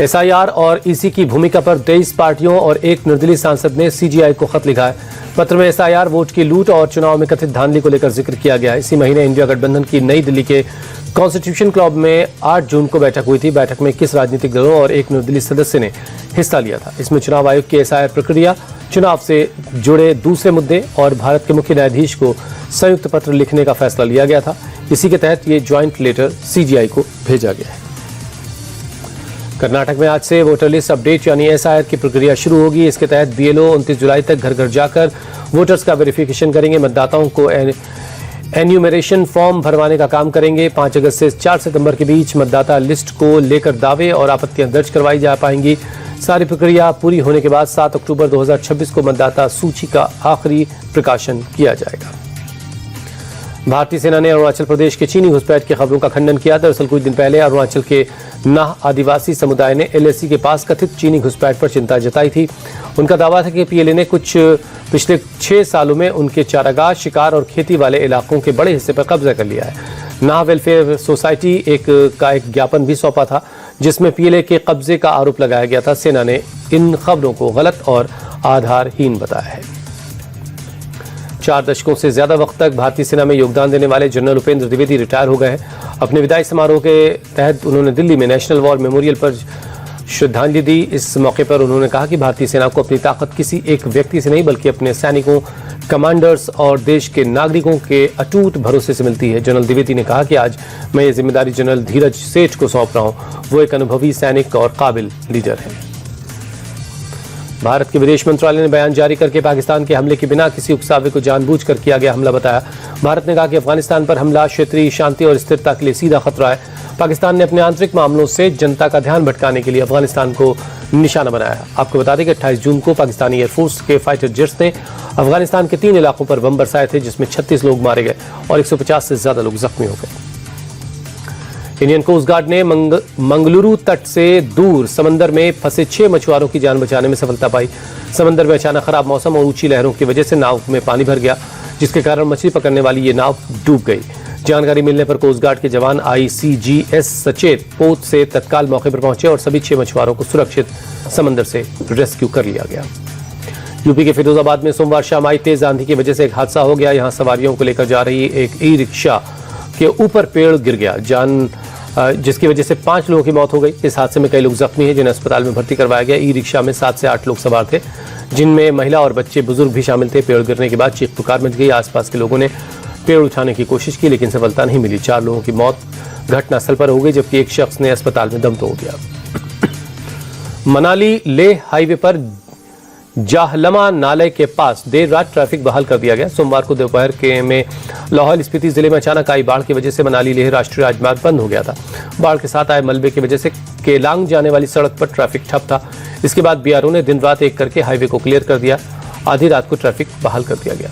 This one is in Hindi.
एसआईआर और ईसी की भूमिका पर 23 पार्टियों और एक निर्दलीय सांसद ने सीजीआई को खत लिखा है। पत्र में एसआईआर, वोट की लूट और चुनाव में कथित धांधली को लेकर जिक्र किया गया है। इसी महीने इंडिया गठबंधन की नई दिल्ली के कॉन्स्टिट्यूशन क्लब में 8 जून को बैठक हुई थी। बैठक में 21 राजनीतिक दलों और एक निर्दलीय सदस्य ने हिस्सा लिया था। इसमें चुनाव आयोग की एसआईआर प्रक्रिया, चुनाव से जुड़े दूसरे मुद्दे और भारत के मुख्य न्यायाधीश को संयुक्त पत्र लिखने का फैसला लिया गया था। इसी के तहत ये ज्वाइंट लेटर सीजीआई को भेजा गया है। कर्नाटक में आज से वोटर लिस्ट अपडेट यानी एसआईआर की प्रक्रिया शुरू होगी। इसके तहत बीएलओ 29 जुलाई तक घर घर जाकर वोटर्स का वेरिफिकेशन करेंगे। मतदाताओं को एन्यूमरेशन फॉर्म भरवाने का काम करेंगे। 5 अगस्त से 4 सितंबर के बीच मतदाता लिस्ट को लेकर दावे और आपत्तियां दर्ज करवाई जा पाएंगी। सारी प्रक्रिया पूरी होने के बाद 7 अक्टूबर 2026 को मतदाता सूची का आखिरी प्रकाशन किया जाएगा। भारतीय सेना ने अरुणाचल प्रदेश के चीनी घुसपैठ की खबरों का खंडन किया। दरअसल कुछ दिन पहले अरुणाचल के नाह आदिवासी समुदाय ने एलएसी के पास कथित चीनी घुसपैठ पर चिंता जताई थी। उनका दावा था कि पीएलए ने पिछले 6 सालों में उनके चारागाह, शिकार और खेती वाले इलाकों के बड़े हिस्से पर कब्जा कर लिया है। नाह वेलफेयर सोसाइटी का एक ज्ञापन भी सौंपा था जिसमें पीएलए के कब्जे का आरोप लगाया गया था। सेना ने इन खबरों को गलत और आधारहीन बताया है। 4 दशकों से ज्यादा वक्त तक भारतीय सेना में योगदान देने वाले जनरल उपेंद्र द्विवेदी रिटायर हो गए हैं। अपने विदाई समारोह के तहत उन्होंने दिल्ली में नेशनल वॉर मेमोरियल पर श्रद्धांजलि दी। इस मौके पर उन्होंने कहा कि भारतीय सेना को अपनी ताकत किसी एक व्यक्ति से नहीं बल्कि अपने सैनिकों, कमांडर्स और देश के नागरिकों के अटूट भरोसे से मिलती है। जनरल द्विवेदी ने कहा कि आज मैं ये जिम्मेदारी जनरल धीरज सेठ को सौंप रहा हूँ। वो एक अनुभवी सैनिक और काबिल लीडर है। भारत के विदेश मंत्रालय ने बयान जारी करके पाकिस्तान के हमले के बिना किसी उकसावे को जानबूझकर किया गया हमला बताया। भारत ने कहा कि अफगानिस्तान पर हमला क्षेत्रीय शांति और स्थिरता के लिए सीधा खतरा है। पाकिस्तान ने अपने आंतरिक मामलों से जनता का ध्यान भटकाने के लिए अफगानिस्तान को निशाना बनाया। आपको बता दें कि 28 जून को पाकिस्तानी एयरफोर्स के फाइटर जेट्स ने अफगानिस्तान के 3 इलाकों पर बम बरसाए थे जिसमें 36 लोग मारे गए और 150 से ज्यादा लोग जख्मी हो गए। इंडियन कोस्ट गार्ड ने मंगलुरु तट से दूर समंदर में फंसे 6 मछुआरों की जान बचाने में सफलता पाई। समंदर में अचानक खराब मौसम और ऊंची लहरों की वजह से नाव में पानी भर गया जिसके कारण मछली पकड़ने वाली ये नाव डूब गई। जानकारी मिलने पर कोस्ट गार्ड के जवान ICGS सचेत पोत से तत्काल मौके पर पहुंचे और सभी 6 मछुआरों को सुरक्षित समंदर से रेस्क्यू कर लिया गया। यूपी के फिरोजाबाद में सोमवार शाम आई तेज आंधी की वजह से एक हादसा हो गया। यहां सवारियों को लेकर जा रही एक ई रिक्शा के ऊपर पेड़ गिर गया जिसकी वजह से 5 लोगों की मौत हो गई। इस हादसे में कई लोग जख्मी हैं जिन्हें अस्पताल में भर्ती करवाया गया। ई रिक्शा में 7 से 8 लोग सवार थे जिनमें महिला और बच्चे, बुजुर्ग भी शामिल थे। पेड़ गिरने के बाद चीख पुकार मच गई। आसपास के लोगों ने पेड़ उठाने की कोशिश की लेकिन सफलता नहीं मिली। 4 लोगों की मौत घटनास्थल पर हो गई जबकि एक शख्स ने अस्पताल में दम तोड़ दिया। मनाली लेह हाईवे पर जाहलमा नाले के पास देर रात ट्रैफिक बहाल कर दिया गया। सोमवार को दोपहर में लाहौल स्पीति जिले में अचानक आई बाढ़ की वजह से मनाली लेह राष्ट्रीय राजमार्ग बंद हो गया था। बाढ़ के साथ आए मलबे की वजह से केलांग जाने वाली सड़क पर ट्रैफिक ठप था। इसके बाद बीआरओ ने दिन रात एक करके हाईवे को क्लियर कर दिया। आधी रात को ट्रैफिक बहाल कर दिया गया।